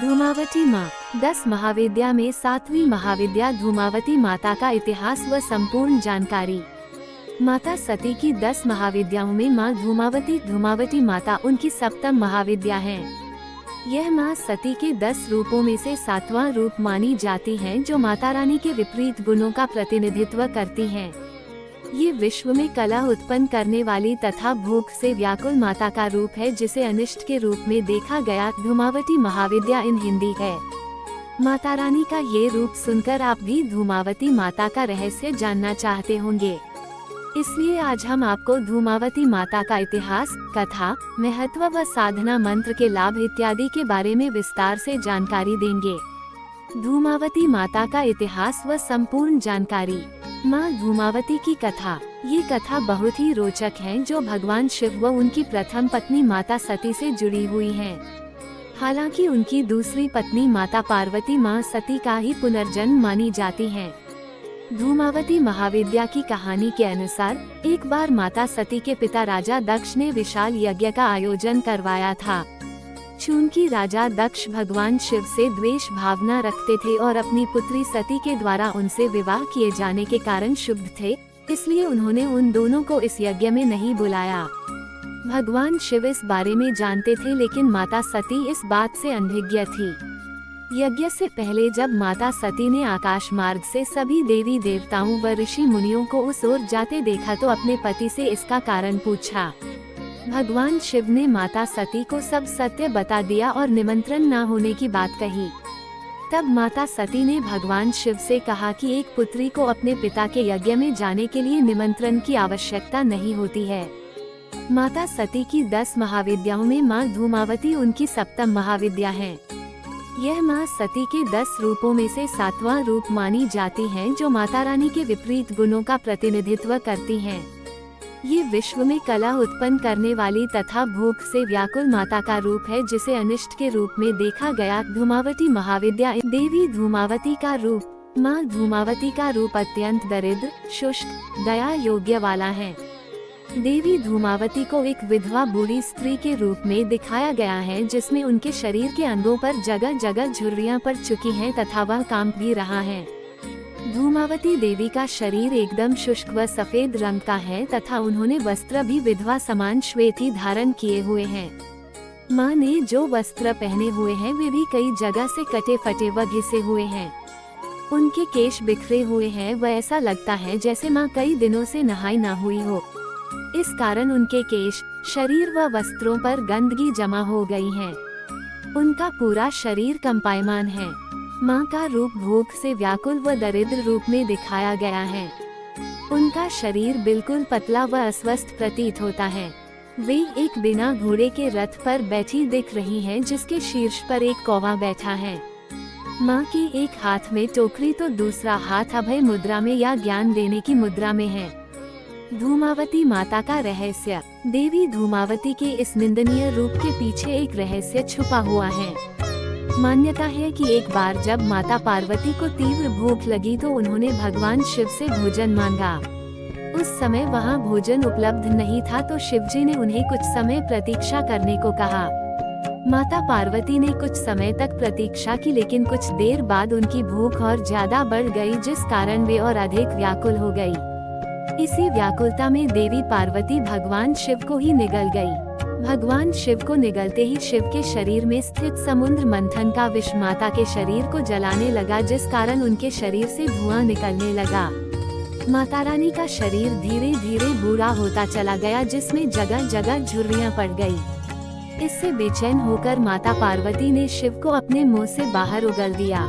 धूमावती माँ। 10 महाविद्या में 7वीं महाविद्या धूमावती माता का इतिहास व संपूर्ण जानकारी। माता सती की 10 महाविद्याओं में माँ धूमावती माता उनकी सप्तम महाविद्या है। यह माँ सती के 10 रूपों में से 7वां रूप मानी जाती हैं, जो माता रानी के विपरीत गुणों का प्रतिनिधित्व करती हैं। ये विश्व में कलह उत्पन्न करने वाली तथा भूख से व्याकुल माता का रूप है, जिसे अनिष्ट के रूप में देखा गया। धूमावती महाविद्या इन हिंदी है। माता रानी का ये रूप सुनकर आप भी धूमावती माता का रहस्य जानना चाहते होंगे, इसलिए आज हम आपको धूमावती माता का इतिहास, कथा, महत्व व साधना मंत्र के लाभ इत्यादि के बारे में विस्तार से जानकारी देंगे। धूमावती माता का इतिहास व संपूर्ण जानकारी। माँ धूमावती की कथा। ये कथा बहुत ही रोचक है, जो भगवान शिव व उनकी प्रथम पत्नी माता सती से जुड़ी हुई है। हालांकि उनकी दूसरी पत्नी माता पार्वती माँ सती का ही पुनर्जन्म मानी जाती है। धूमावती महाविद्या की कहानी के अनुसार एक बार माता सती के पिता राजा दक्ष ने विशाल यज्ञ का आयोजन करवाया था। चूंकि राजा दक्ष भगवान शिव से द्वेष भावना रखते थे और अपनी पुत्री सती के द्वारा उनसे विवाह किए जाने के कारण शुभ थे, इसलिए उन्होंने उन दोनों को इस यज्ञ में नहीं बुलाया। भगवान शिव इस बारे में जानते थे, लेकिन माता सती इस बात से अनभिज्ञ थी। यज्ञ से पहले जब माता सती ने आकाश मार्ग से सभी देवी देवताओं व ऋषि मुनियों को उस ओर जाते देखा तो अपने पति से इसका कारण पूछा। भगवान शिव ने माता सती को सब सत्य बता दिया और निमंत्रण न होने की बात कही। तब माता सती ने भगवान शिव से कहा कि एक पुत्री को अपने पिता के यज्ञ में जाने के लिए निमंत्रण की आवश्यकता नहीं होती है। माता सती की 10 महाविद्याओं में माँ धूमावती उनकी सप्तम महाविद्या है। यह माँ सती के 10 रूपों में से 7वां रूप मानी जाती हैं, जो माता रानी के विपरीत गुणों का प्रतिनिधित्व करती हैं। ये विश्व में कलह उत्पन्न करने वाली तथा भूख से व्याकुल माता का रूप है, जिसे अनिष्ट के रूप में देखा गया। धूमावती महाविद्या। देवी धूमावती का रूप। माँ धूमावती का रूप अत्यंत दरिद्र, शुष्क, दया योग्य वाला है। देवी धूमावती को एक विधवा बूढ़ी स्त्री के रूप में दिखाया गया है, जिसमें उनके शरीर के अंगों पर जगह जगह झुर्रियां पड़ चुकी हैं तथा वह कांप भी रहा है। धूमावती देवी का शरीर एकदम शुष्क व सफेद रंग का है तथा उन्होंने वस्त्र भी विधवा समान श्वेत ही धारण किए हुए हैं। माँ ने जो वस्त्र पहने हुए हैं वे भी कई जगह से कटे फटे व घिसे हुए हैं। उनके केश बिखरे हुए हैं व ऐसा लगता है जैसे माँ कई दिनों से नहाई न हुई हो। इस कारण उनके केश, शरीर व वस्त्रों पर गंदगी जमा हो गई है। उनका पूरा शरीर कंपायमान है। माँ का रूप भूख से व्याकुल व दरिद्र रूप में दिखाया गया है। उनका शरीर बिल्कुल पतला व अस्वस्थ प्रतीत होता है। वे एक बिना घोड़े के रथ पर बैठी दिख रही हैं, जिसके शीर्ष पर एक कौवा बैठा है। माँ की एक हाथ में टोकरी तो दूसरा हाथ अभय मुद्रा में या ज्ञान देने की मुद्रा में है। धूमावती माता का रहस्य। देवी धूमावती के इस निंदनीय रूप के पीछे एक रहस्य छुपा हुआ है। मान्यता है कि एक बार जब माता पार्वती को तीव्र भूख लगी तो उन्होंने भगवान शिव से भोजन मांगा। उस समय वहां भोजन उपलब्ध नहीं था, तो शिवजी ने उन्हें कुछ समय प्रतीक्षा करने को कहा। माता पार्वती ने कुछ समय तक प्रतीक्षा की, लेकिन कुछ देर बाद उनकी भूख और ज्यादा बढ़ गई, जिस कारण वे और अधिक व्याकुल हो गई। इसी व्याकुलता में देवी पार्वती भगवान शिव को ही निगल गई। भगवान शिव को निगलते ही शिव के शरीर में स्थित समुद्र मंथन का विष माता के शरीर को जलाने लगा, जिस कारण उनके शरीर से धुआं निकलने लगा। माता रानी का शरीर धीरे धीरे बूढ़ा होता चला गया, जिसमें जगह जगह झुर्रियां पड़ गई। इससे बेचैन होकर माता पार्वती ने शिव को अपने मुंह से बाहर उगल दिया।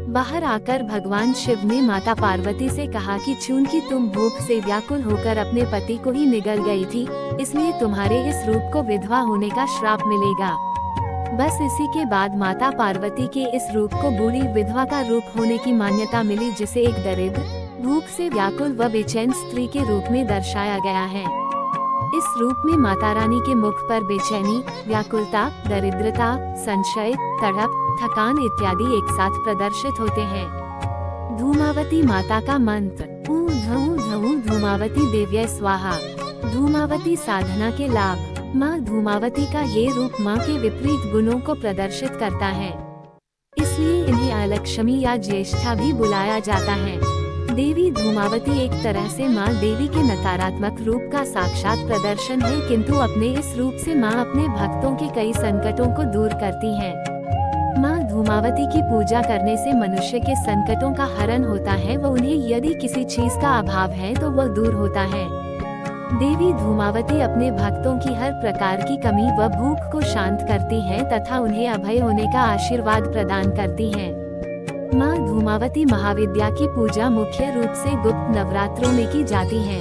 बाहर आकर भगवान शिव ने माता पार्वती से कहा कि चूंकि तुम भूख से व्याकुल होकर अपने पति को ही निगल गई थी, इसलिए तुम्हारे इस रूप को विधवा होने का श्राप मिलेगा। बस इसी के बाद माता पार्वती के इस रूप को बूढ़ी विधवा का रूप होने की मान्यता मिली, जिसे एक दरिद्र, भूख से व्याकुल व बेचैन स्त्री के रूप में दर्शाया गया है। इस रूप में माता रानी के मुख पर बेचैनी, व्याकुलता, दरिद्रता, संशय, तड़प, थकान इत्यादि एक साथ प्रदर्शित होते हैं। धूमावती माता का मंत्र। ऊ धऊ धऊ धूमावती देव्य स्वाहा। धूमावती साधना के लाभ। माँ धूमावती का ये रूप माँ के विपरीत गुणों को प्रदर्शित करता है। अलक्ष्मी या ज्येष्ठा भी बुलाया जाता है। देवी धूमावती एक तरह से माँ देवी के नकारात्मक रूप का साक्षात प्रदर्शन है, किंतु अपने इस रूप से माँ अपने भक्तों के कई संकटों को दूर करती हैं। माँ धूमावती की पूजा करने से मनुष्य के संकटों का हरण होता है व उन्हें यदि किसी चीज का अभाव है तो वह दूर होता है। देवी धूमावती अपने भक्तों की हर प्रकार की कमी व भूख को शांत करती हैं तथा उन्हें अभय होने का आशीर्वाद प्रदान करती हैं। माँ धूमावती महाविद्या की पूजा मुख्य रूप से गुप्त नवरात्रों में की जाती है।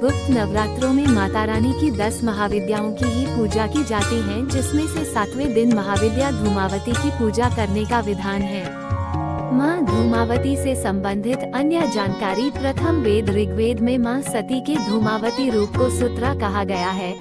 गुप्त नवरात्रों में माता रानी की 10 महाविद्याओं की ही पूजा की जाती है, जिसमें से 7वें दिन महाविद्या धूमावती की पूजा करने का विधान है। माँ धूमावती से संबंधित अन्य जानकारी। प्रथम वेद ऋग्वेद में माँ सती के धूमावती रूप को सूत्रा कहा गया है।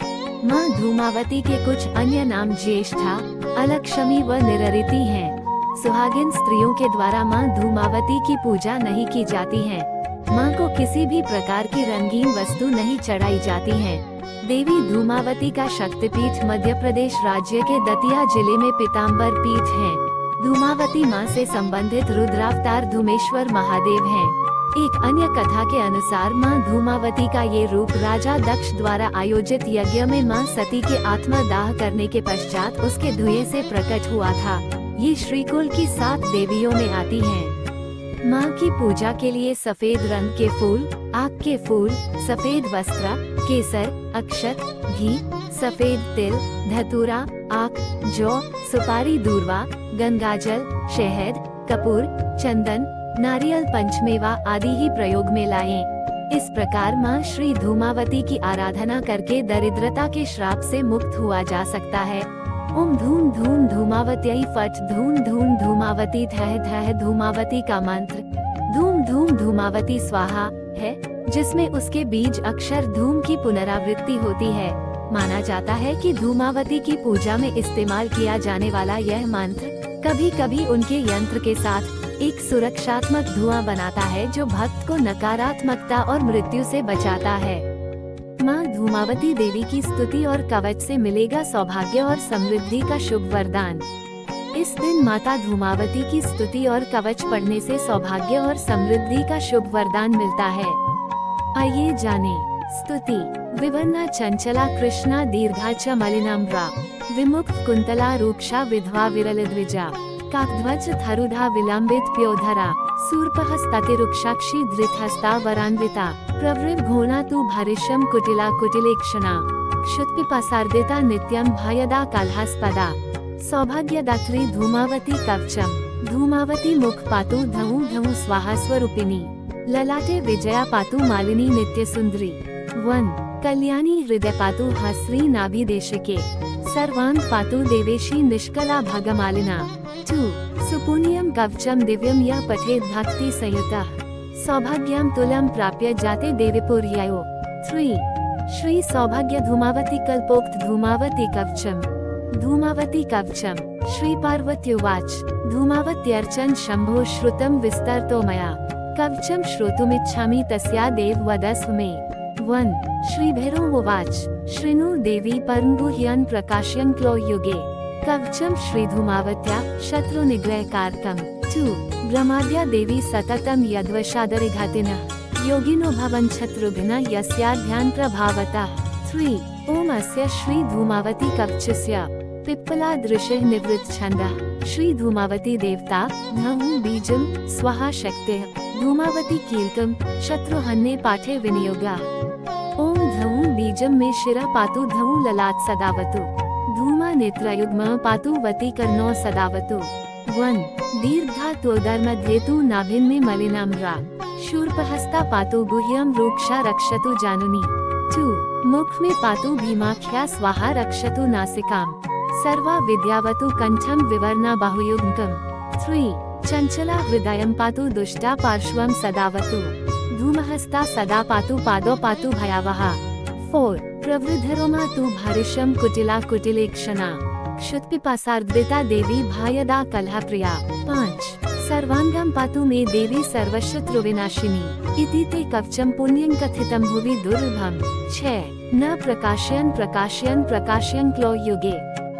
माँ धूमावती के कुछ अन्य नाम ज्येष्ठा, अलक्ष्मी व निररिति हैं। सुहागिन स्त्रियों के द्वारा माँ धूमावती की पूजा नहीं की जाती है। माँ को किसी भी प्रकार की रंगीन वस्तु नहीं चढ़ाई जाती है। देवी धूमावती का शक्तिपीठ मध्य प्रदेश राज्य के दतिया जिले में पीताम्बर पीठ है। धूमावती माँ से संबंधित रुद्रावतार धूमेश्वर महादेव हैं। एक अन्य कथा के अनुसार माँ धूमावती का ये रूप राजा दक्ष द्वारा आयोजित यज्ञ में माँ सती के आत्मदाह करने के पश्चात उसके धुएं से प्रकट हुआ था। ये श्रीकुल की 7 देवियों में आती हैं। माँ की पूजा के लिए सफेद रंग के फूल, आक के फूल, सफेद वस्त्र, केसर, अक्षत, घी, सफेद तिल, धतूरा, आक, जौ, सुपारी दूर्वा, गंगाजल, शहद, कपूर, चंदन, नारियल पंचमेवा आदि ही प्रयोग में लाएं। इस प्रकार माँ श्री धूमावती की आराधना करके दरिद्रता के श्राप से मुक्त हुआ जा सकता है। ओम धूम धूम धूमावत्यै फट धूम धूम धूमावती थह थह धूमावती का मंत्र धूम धूम धूमावती स्वाहा है, जिसमें उसके बीज अक्षर धूम की पुनरावृत्ति होती है। माना जाता है कि धूमावती की पूजा में इस्तेमाल किया जाने वाला यह मंत्र कभी कभी उनके यंत्र के साथ एक सुरक्षात्मक धुआं बनाता है, जो भक्त को नकारात्मकता और मृत्यु से बचाता है। माँ धूमावती देवी की स्तुति और कवच से मिलेगा सौभाग्य और समृद्धि का शुभ वरदान। इस दिन माता धूमावती की स्तुति और कवच पढ़ने से सौभाग्य और समृद्धि का शुभ वरदान मिलता है। आइए जाने स्तुति। विवन्ना चंचला कृष्णा दीर्घा च मलिनाम्रा विमुक्त कुंतला रूक्षा विधवा विरल द्विजा काकध्वज थरुधा विलंबित प्योधरा सूर्पहस्ततिरुक्षाक्षी धृतहस्ता वरान्विता प्रवृव घोना तु भरिष्यं कुटिला कुटिलेक्षणा क्षुत्पिपासार्दिता नित्यं भयदा कलहास्पदा सौभाग्यदात्री धूमावती कवचम धूमावती मुख पातु धऊ धऊ स्वाहा स्वरूपिणी ललाटे विजया पातु मालिनी नित्य सुंदरी 1 कल्याणी हृदय पातु हस्री नाभि देशिके सर्वांग पातु देवेशी निष्कला भगमालिना 2 सुपुण्यम कवचम दिव्यम यः पठेद भक्ति संयुतः सौभाग्यम तुलम प्राप्य जाते देवीपुर्यायो 3 श्री सौभाग्य धूमावती कल्पोक्त धूमावती कवचम श्री पार्वत्युवाच धूमावत्यर्चन शंभो श्रुतम विस्तरतो मया कवचम श्रोतुमिच्छामि तस्या देव वदस्व मे 1 श्री भैरवोवाच शृणु देवी परमगुह्यं प्रकाश्यं क्लो युगे कवचम श्री धूमावत्या शत्रु निग्रह कारकम 2 ब्रह्माद्या देवी सततम यद्वशादरिघातिनः योगिनो भवन् शत्रुघ्न यस्याध्यान प्रभावतः 3 ओम अस्य श्री धूमावती कवचस्य पिप्पला दृशः निवृत्त छंदः श्री धूमावती देवता धऊ बीजम स्वाहा शक्तिः धूमावती कीलकम शत्रुहन्ने पाठे विनियोगा ओम धऊ बीजम में शिरा पातु धऊ ललाट सदावतु धूमा नेत्रयुग्म पातु वती कर्णो सदावतु 1 दीर्घा त्वोदर्मध्येतु नाभिन में मलिनाम्रा शूर्पहस्ता पातु गुह्यम रूक्षा रक्षतु जानुनी 2 मुख में पातु भीमाख्या स्वाहा रक्षतु नासिकाम सर्वा विद्यावतु कंठम विवर्णा बाहुयुग्मकम 3 चंचला हृदयं पातु दुष्टा पार्श्वं सदावतु धूमहस्ता सदा पातु पादौ पातु भयावहा 4 प्रवृद्धरोमा तु भारिषं कुटिला कुटिलेक्षणा क्षुत्पिपासार्द्रिता देवी भायदा कलहप्रिया 5 सर्वांगं पातु मे देवी सर्वशत्रुविनाशिनी इति ते कवचम पुण्यं कथितं भुवि दुर्लभम 6 न प्रकाशयन् क्लो युगे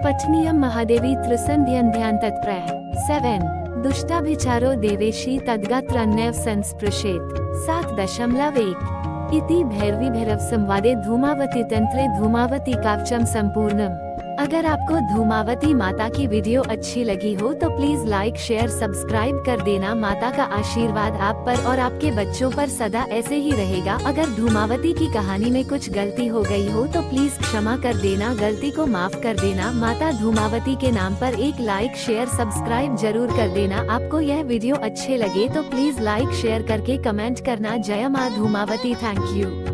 पठनीयं महादेवी त्रिसन्ध्यं ध्यान तत्प्रः 7 दुष्टाभिचारो देवेशी तद्गात्रन्यव संस्पृशेत 7.1 इति भैरवी भैरव संवादे धूमावती तंत्रे धूमावती काव्यम संपूर्णम। अगर आपको धूमावती माता की वीडियो अच्छी लगी हो तो प्लीज लाइक शेयर सब्सक्राइब कर देना। माता का आशीर्वाद आप पर और आपके बच्चों पर सदा ऐसे ही रहेगा। अगर धूमावती की कहानी में कुछ गलती हो गई हो तो प्लीज क्षमा कर देना, गलती को माफ कर देना। माता धूमावती के नाम पर एक लाइक शेयर सब्सक्राइब जरूर कर देना। आपको यह वीडियो अच्छे लगे तो प्लीज लाइक शेयर करके कमेंट करना। जय माँ धूमावती। Thank you.